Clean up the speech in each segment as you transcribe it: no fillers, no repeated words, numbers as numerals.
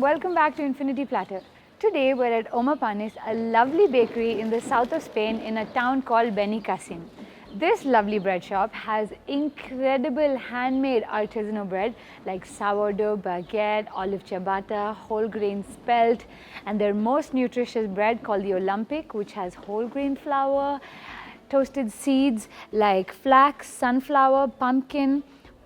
welcome back to Infinity Platter. Today we're at Homopanis, a lovely bakery in the south of Spain in a town called Benicàssim. This lovely bread shop has incredible handmade artisanal bread like sourdough, baguette, olive ciabatta, whole grain spelt, and their most nutritious bread called the Olympic, which has whole grain flour, toasted seeds like flax, sunflower, pumpkin,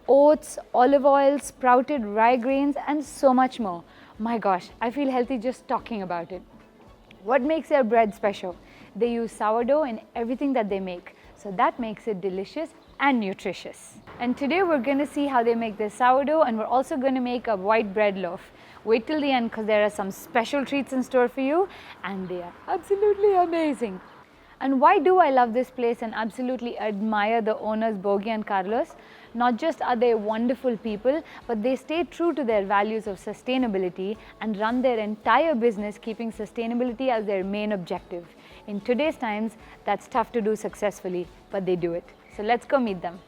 oats, olive oil, sprouted rye grains, and so much more. My gosh, I feel healthy just talking about it. What makes their bread special? They use sourdough in everything that they make, so that makes it delicious and nutritious. And today we're going to see how they make their sourdough, and we're also going to make a white bread loaf. Wait till the end because there are some special treats in store for you, and they are absolutely amazing. And why do I love this place and absolutely admire the owners Bogi and Carlos? Not just are they wonderful people, but they stay true to their values of sustainability and run their entire business keeping sustainability as their main objective. In today's times, that's tough to do successfully, but they do it. So let's go meet them.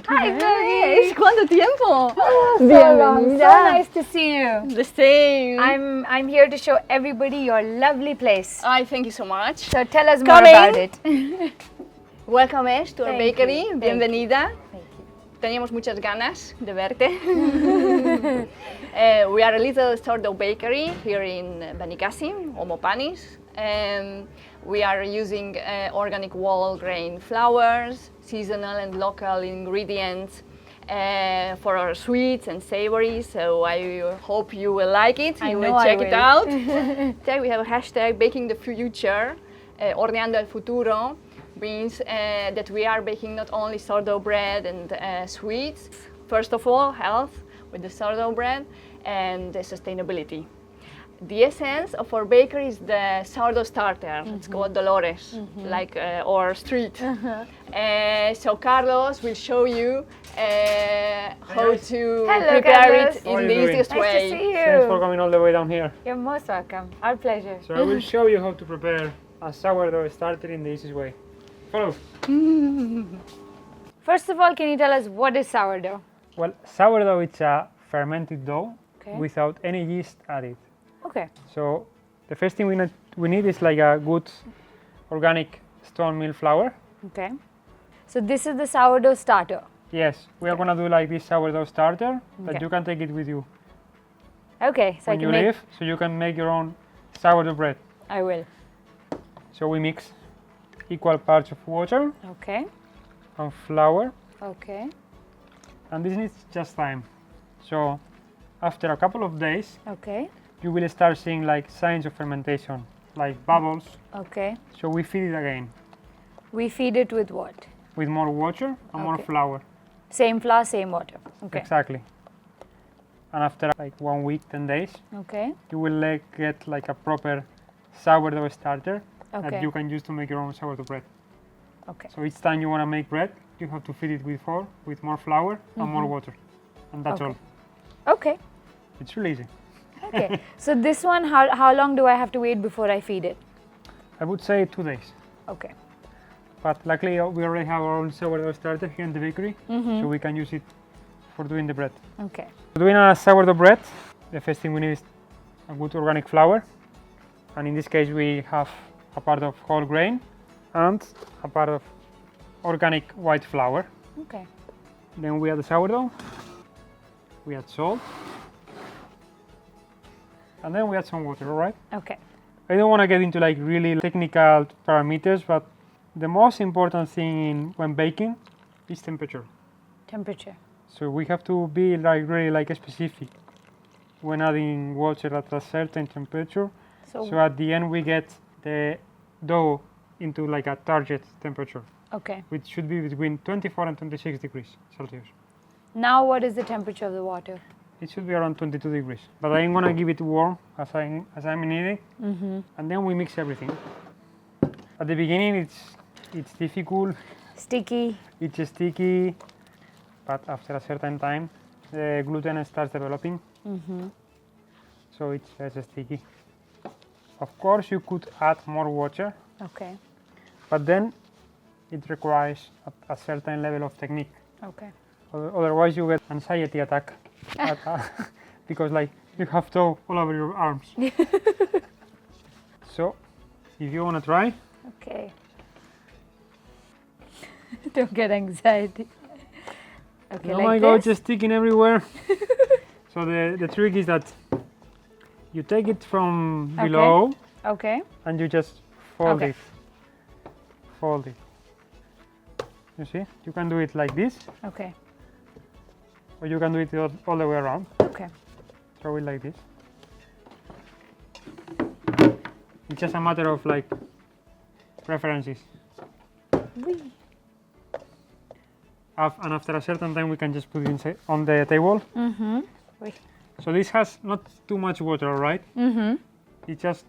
Hi, Bogi! ¿Cuánto tiempo? So nice to see you. The same. I'm here to show everybody your lovely place. Thank you so much. So tell us more about it. Welcome to our Thank bakery. you. Bienvenida. Thank you. Teníamos muchas ganas de verte. We are a little sourdough bakery here in Benicàssim, Homopanis. We are using organic whole grain flours, seasonal and local ingredients for our sweets and savories. So I hope you will like it. You will check it out. Today we have a hashtag baking the future, horneando el futuro. Means that we are baking not only sourdough bread and sweets. First of all, health with the sourdough bread and the sustainability. The essence of our bakery is the sourdough starter. It's called Dolores, like our street. So Carlos will show you how to prepare Carlos. it in the easiest Nice way. to see you. Thanks for coming all the way down here. You're most welcome. Our pleasure. So I will show you how to prepare a sourdough starter in the easiest way. Follow. First of all, can you tell us what is sourdough? Well, sourdough is a fermented dough Okay. without any yeast added. Okay. So the first thing we need is like a good organic stone meal flour. Okay. So this is the sourdough starter. Yes, we are gonna do like this sourdough starter, but Okay. you can take it with you Okay. So when I you can make. leave, so you can make your own sourdough bread. I will. So we mix equal parts of water Okay. and flour, Okay. and this needs just time. So after a couple of days, Okay. you will start seeing like signs of fermentation, like bubbles. Okay. So we feed it again We feed it with what? with more water and more Okay. flour. Same flour, same water. Okay. Exactly. And after like 1 week, 10 days, Okay. you will get like a proper sourdough starter that Okay. you can use to make your own sourdough bread. Okay. So each time you want to make bread, you have to feed it with more flour and more water, and that's Okay. all. Okay. It's really easy. Okay. So this one, how long do I have to wait before I feed it? I would say 2 days. Okay. But luckily, we already have our own sourdough starter here in the bakery, so we can use it for doing the bread. Okay. For doing a sourdough bread, the first thing we need is a good organic flour, and in this case we have a part of whole grain and a part of organic white flour. Okay. Then we add the sourdough, we add salt, and then we add some water, all right? Okay. I don't want to get into like really technical parameters, but the most important thing when baking is temperature. Temperature. So we have to be like really like specific when adding water at a certain temperature. So at the end we get the dough into like a target temperature, Okay. which should be between 24 and 26 degrees Celsius. Now what is the temperature of the water? It should be around 22 degrees, but I'm gonna give it warm as I'm needing, and then we mix everything. At the beginning it's difficult, Sticky. it's sticky, but after a certain time the gluten starts developing, so it's less sticky. Of course you could add more water, Okay. but then it requires a certain level of technique. Okay. Otherwise you get anxiety attack because like you have dough all over your arms. So if you want to try, Okay. Don't get anxiety. Okay, oh like my god, this? just sticking everywhere. So the trick is that you take it from Okay. below Okay. and you just fold Okay. it. Fold it. You see? You can do it like this, Okay. or you can do it all the way around. Okay. Throw it like this. It's just a matter of like preferences. Whee. And after a certain time, we can just put it inside on the table. Mm-hmm. So this has not too much water, right? Mm-hmm. It's just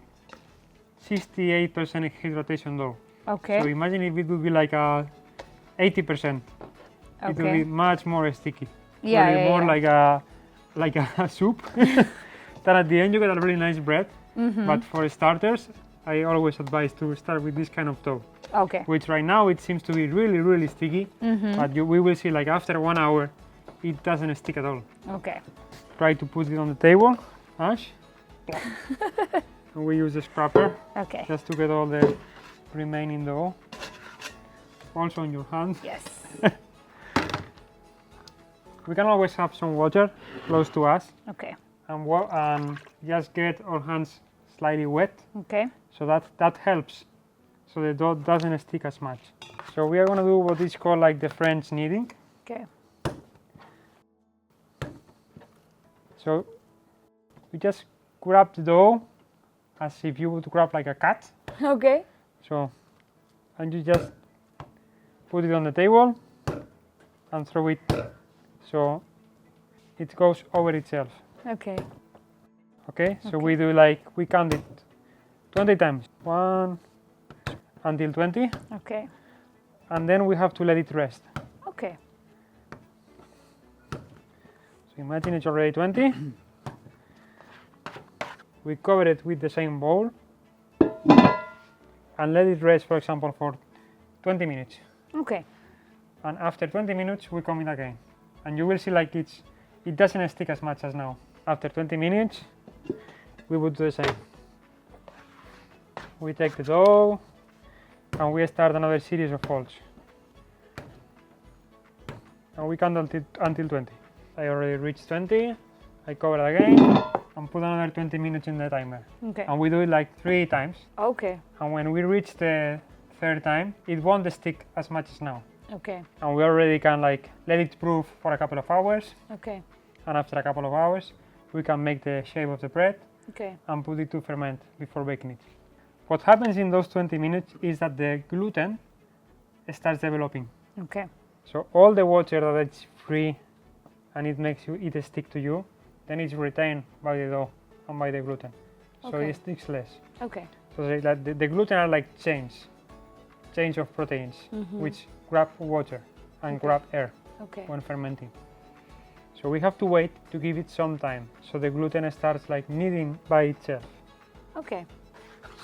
68% hydration dough. Okay. So imagine if it would be like a 80%. It would Okay. be much more sticky. Yeah, Probably yeah, more yeah. like a soup. Then at the end you get a really nice bread. Mm-hmm. But for starters, I always advise to start with this kind of dough, Okay. which right now it seems to be really, really sticky. Mm-hmm. But we will see like after 1 hour, it doesn't stick at all. Okay. Try to put it on the table, Ash. And we use a scraper Okay. just to get all the remaining dough. Also on your hand. Yes. We can always have some water close to us Okay. and just get our hands slightly wet, Okay. so that helps, so the dough doesn't stick as much. So we are going to do what is called like the French kneading. Okay. So we just grab the dough as if you would grab like a cat. Okay. So, and you just put it on the table and throw it so it goes over itself. Okay. Okay, so we do like, we count it 20 times, 1 until 20, Okay. and then we have to let it rest. Okay. So imagine it's already 20. We cover it with the same bowl and let it rest, for example, for 20 minutes. Okay. And after 20 minutes, we come in again. And you will see like it doesn't stick as much as now. After 20 minutes, we would do the same. We take the dough and we start another series of folds. And we count until 20. I already reached 20. I cover it again and put another 20 minutes in the timer. Okay. And we do it like 3 times. Okay. And when we reach the 3rd time, it won't stick as much as now. Okay. And we already can like let it proof for a couple of hours. Okay. And after a couple of hours, we can make the shape of the bread Okay. and put it to ferment before baking it. What happens in those 20 minutes is that the gluten starts developing. Okay. So all the water that is free and it makes it stick to you, then it's retained by the dough and by the gluten. So Okay. it sticks less. Okay. So the gluten are like chains of proteins, which grab water and grab air Okay. when fermenting. So we have to wait to give it some time, so the gluten starts like kneading by itself. Okay.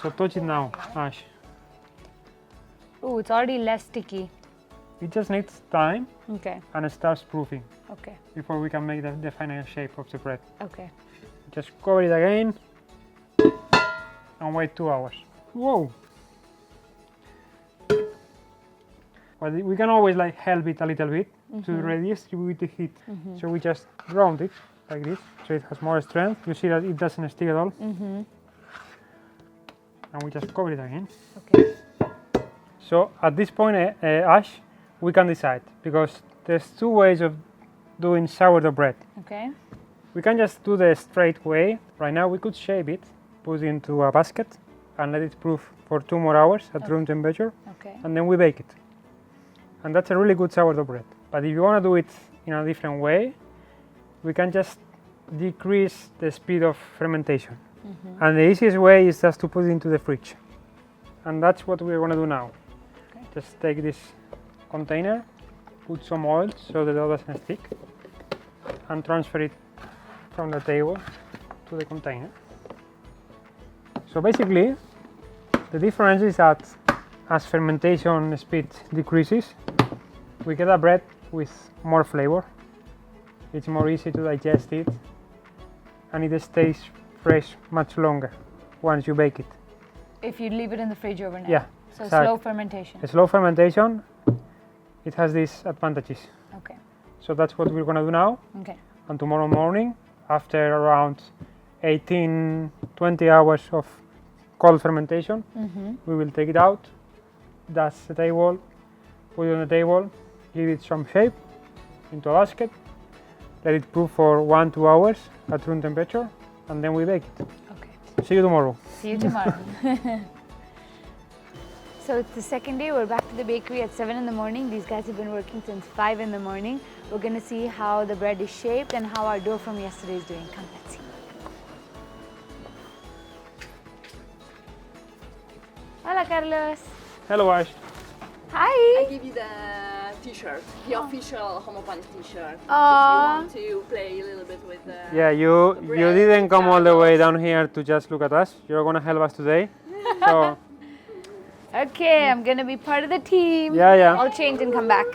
So touch it now, Ash. Oh, it's already less sticky. It just needs time Okay. and it starts proofing Okay. before we can make the final shape of the bread. Okay. Just cover it again and wait 2 hours. Whoa! But we can always like help it a little bit to redistribute the heat. So we just round it like this, so it has more strength. You see that it doesn't stick at all. And we just cover it again. Okay. So at this point, Ash, we can decide, because there's 2 ways of doing sourdough bread. Okay. We can just do the straight way. Right now we could shape it, put it into a basket and let it proof for 2 more hours at room temperature, Okay. and then we bake it. And that's a really good sourdough bread. But if you want to do it in a different way, we can just decrease the speed of fermentation. And the easiest way is just to put it into the fridge. And that's what we're going to do now. Okay. Just take this container, put some oil so the dough doesn't stick, and transfer it from the table to the container. So basically, the difference is that as fermentation speed decreases, we get a bread with more flavor. It's more easy to digest it, and it stays fresh much longer once you bake it. If you leave it in the fridge overnight. Yeah. So exact. slow fermentation. A slow fermentation, it has these advantages. Okay. So that's what we're gonna do now. Okay. And tomorrow morning, after around 18-20 hours of cold fermentation, we will take it out, dust the table, put it on the table, give it some shape into a basket, let it proof for 1-2 hours at room temperature, and then we bake it. Okay. See you tomorrow. See you tomorrow. So it's the second day. We're back to the bakery at 7 in the morning. These guys have been working since 5 in the morning. We're going to see how the bread is shaped and how our dough from yesterday is doing. Come, let's see. Hola, Carlos. Hello, Ash. Hi. I give you the t-shirt, the official Homopanis t-shirt. Aww. If you want to play a little bit with the... Yeah, you bread, didn't come all the way Carlos. down here to just look at us. You're gonna help us today. So Okay, I'm going to be part of the team. yeah. I'll change and come back.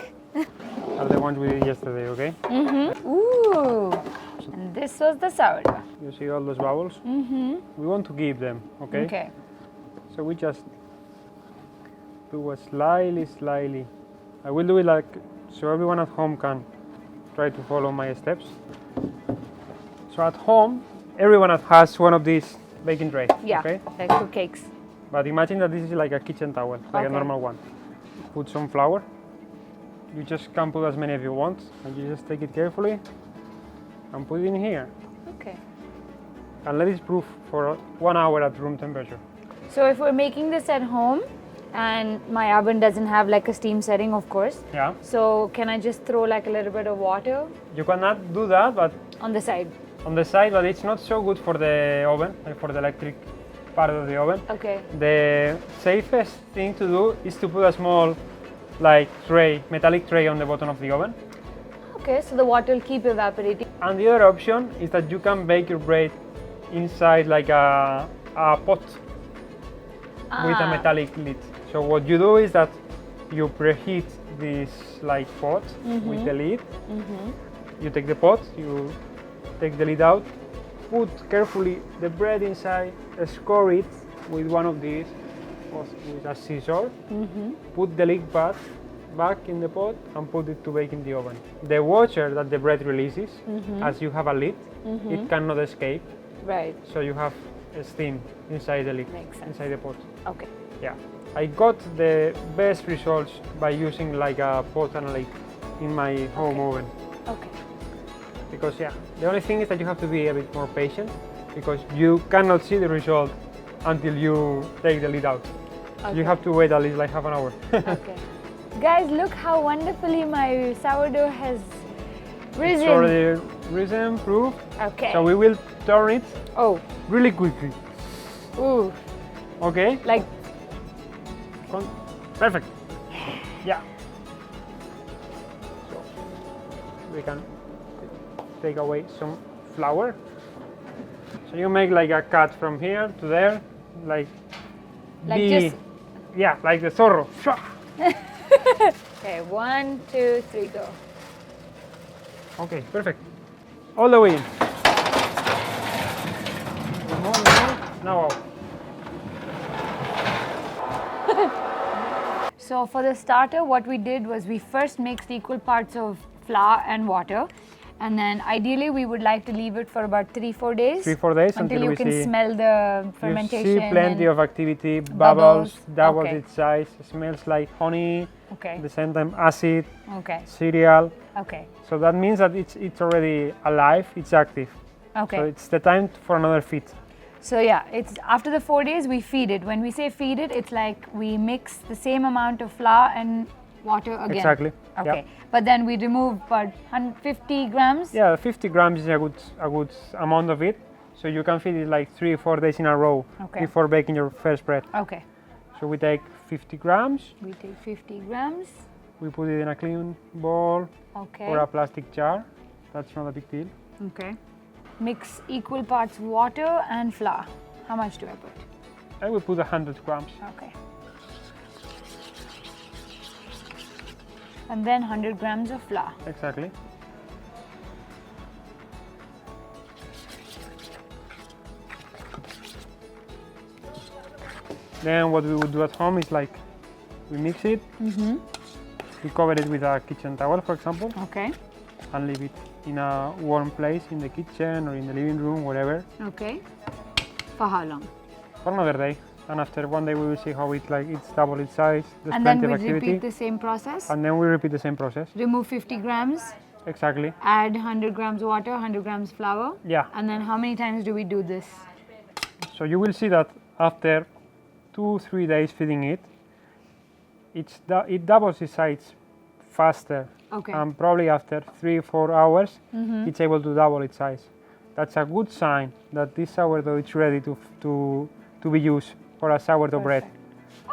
Are the ones we did yesterday, okay? Ooh. And this was the sourdough. You see all those bubbles? We want to keep them, okay? Okay. So we just do a slightly. I will do it like so everyone at home can try to follow my steps. So at home, everyone has one of these baking trays, Yeah, okay? like for cakes. But imagine that this is like a kitchen towel, like a Okay. normal one. Put some flour. You just can put as many as you want, and you just take it carefully and put it in here. Okay. And let it proof for 1 hour at room temperature. So if we're making this at home and my oven doesn't have like a steam setting, of course, Yeah. so can I just throw like a little bit of water You cannot do that, but on the side? on the side, but it's not so good for the oven, like for the electric part of the oven. Okay. The safest thing to do is to put a small like tray, metallic tray on the bottom of the oven. Okay, so the water will keep evaporating. And the other option is that you can bake your bread inside like a pot with a metallic lid. So what you do is that you preheat this like pot with the lid. You take the pot, you take the lid out, put carefully the bread inside, score it with one of these, or with a scissor, put the lid back in the pot and put it to bake in the oven. The water that the bread releases, as you have a lid, it cannot escape, Right. so you have steam inside the lid, Makes sense. inside the pot. Okay. Yeah, I got the best results by using like a pot and a lid in my home oven. Okay. Because yeah, the only thing is that you have to be a bit more patient because you cannot see the result until you take the lid out. Okay. You have to wait at least like half an hour. Okay. Guys, look how wonderfully my sourdough has risen. It's already risen, proof. Okay. So we will turn it Oh. really quickly. Ooh. Okay? Like. Perfect. Yeah. So we can take away some flour. So you make like a cut from here to there, like Just. yeah, like the zorro. Okay, 1, 2, 3, go. Okay, perfect. All the way in. Now out. So for the starter, what we did was we first mixed equal parts of flour and water, and then ideally we would like to leave it for about 3-4 days. 3-4 days until until you we can see smell the fermentation. You see plenty and of activity, bubbles. doubles Okay. its size, smells like honey, Okay. at the same time acid, Okay. cereal. Okay. So that means that it's already alive, it's active. Okay. So it's the time for another feed. So yeah, it's after the 4 days we feed it. When we say feed it, it's like we mix the same amount of flour and water again. Exactly. Okay. Yep. But then we remove about 150 grams. Yeah, 50 grams is a good amount of it. So you can feed it like 3-4 days in a row Okay. before baking your first bread. Okay. So we take 50 grams, We take 50 grams. we put it in a clean bowl Okay. or a plastic jar. That's not a big deal. Okay. Mix equal parts water and flour. How much do I put? I will put 100 grams. Okay. And then 100 grams of flour. Exactly. Then what we would do at home is like we mix it, we cover it with a kitchen towel, for example, Okay. and leave it in a warm place in the kitchen or in the living room, wherever, Okay. For how long? for another day. And after one day, we will see how it's double its size. There's And then plenty we of activity. repeat the same process. And then we repeat the same process. Remove 50 grams, Exactly. add 100 grams water, 100 grams flour. Yeah. And then how many times do we do this? So you will see that after 2-3 days feeding it, it doubles its size faster. Okay. And probably after 3-4 hours, it's able to double its size. That's a good sign that this sourdough is ready to be used for a sourdough bread.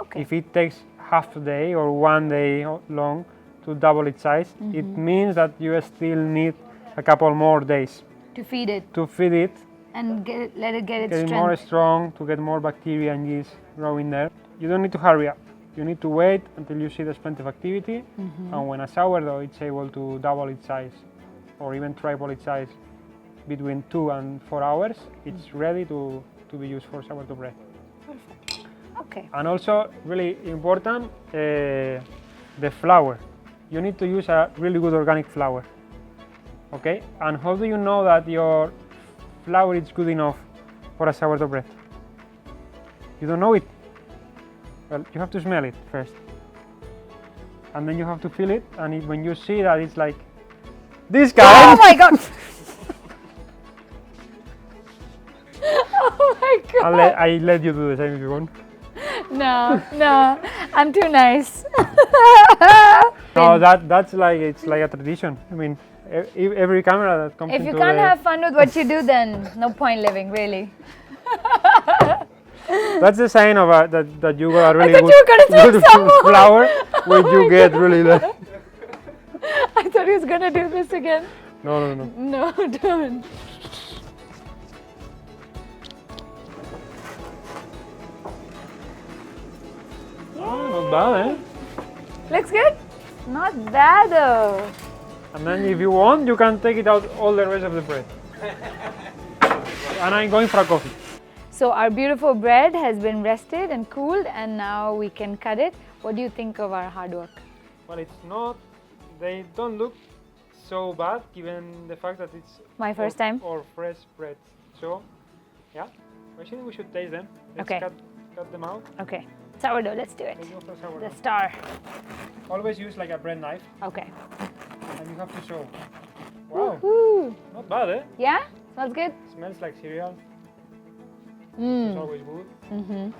Okay. If it takes half a day or 1 day long to double its size, it means that you still need a couple more days To feed it to feed it, and let it get its get it strength. more strong, to get more bacteria and yeast growing there. You don't need to hurry up. You need to wait until you see there's plenty of activity, and when a sourdough is able to double its size or even triple its size between 2 and 4 hours, it's ready to be used for sourdough bread. Okay. And also, really important, the flour. You need to use a really good organic flour. Okay? And how do you know that your flour is good enough for a sourdough bread? You don't know it. Well, you have to smell it first. And then you have to feel it, and when you see that it's like this guy. Oh my god! Oh my god! I let you do the same if you want. No, no, I'm too nice. No, that's like, it's like a tradition. I mean, every camera that comes If you into can't the, have fun with what you do, then no point living, really. that's the sign of that you got a really thought good, you were gonna throw good some more. flour when you get really I thought he was gonna do this again. No. No, don't. Oh, not bad, eh? Looks good? Not bad though. And then if you want, you can take it out all the rest of the bread. And I'm going for a coffee. So our beautiful bread has been rested and cooled, and now we can cut it. What do you think of our hard work? Well, they don't look so bad given the fact that it's My first time? or fresh bread. So, yeah, actually we should taste them. Let's Okay. cut them out. Okay, sourdough, let's do it. Let's go for sourdough. The star. Always use like a bread knife, Okay. and you have to show. Wow, Woohoo! not bad, eh? Yeah? Smells good? Smells like cereal. It's Mmm. always good. Mm-hmm.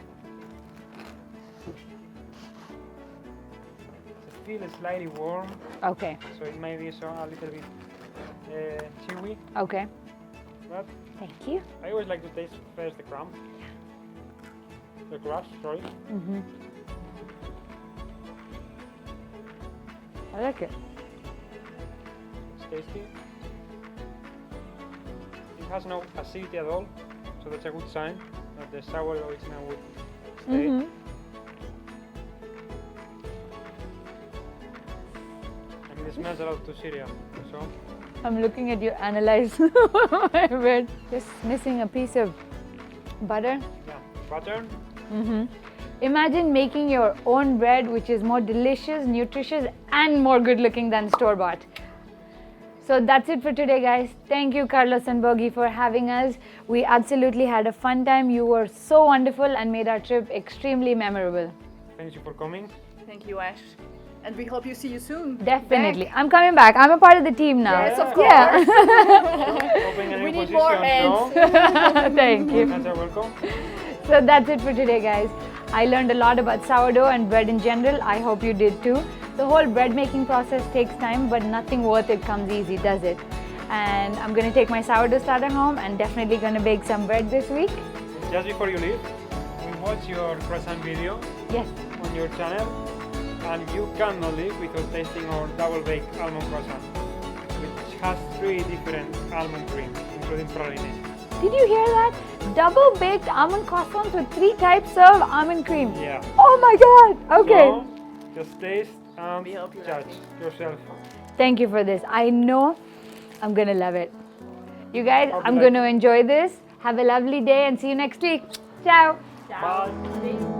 The feel is slightly warm, Okay. so it may be a little bit chewy. Okay. But Thank you. I always like to taste first the crumb. The crust, sorry. Mm-hmm. I like it. It's tasty. It has no acidity at all, so that's a good sign that the sourdough is in a good state. Mm-hmm. And it smells a lot to cereal. So I'm looking at you analyze my bread. Just missing a piece of butter. yeah, butter. Mm-hmm. Imagine making your own bread, which is more delicious, nutritious, and more good looking than store-bought. So that's it for today, guys. Thank you, Carlos and Bogi, for having us. We absolutely had a fun time. You were so wonderful and made our trip extremely memorable. Thank you for coming. Thank you, Ash. And we hope you see you soon. Definitely. I'm coming back. I'm a part of the team now. Yes, of Yeah. Opening a new We need position, more hands. so Thank you. fans are welcome. So that's it for today, guys. I learned a lot about sourdough and bread in general. I hope you did too. The whole bread making process takes time, but nothing worth it comes easy, does it? And I'm going to take my sourdough starter home and definitely going to bake some bread this week. Just before you leave, we watched your croissant video Yes. on your channel, and you cannot live without tasting our double baked almond croissant, which has 3 different almond creams, including praline. Did you hear that? Double baked almond croissants with 3 types of almond cream. Yeah. Oh my god! Okay. So, just taste and We hope you judge like yourself. Thank you for this. I know I'm going to love it. You guys, Hope you I'm like going to enjoy this. Have a lovely day and see you next week. Ciao. Bye.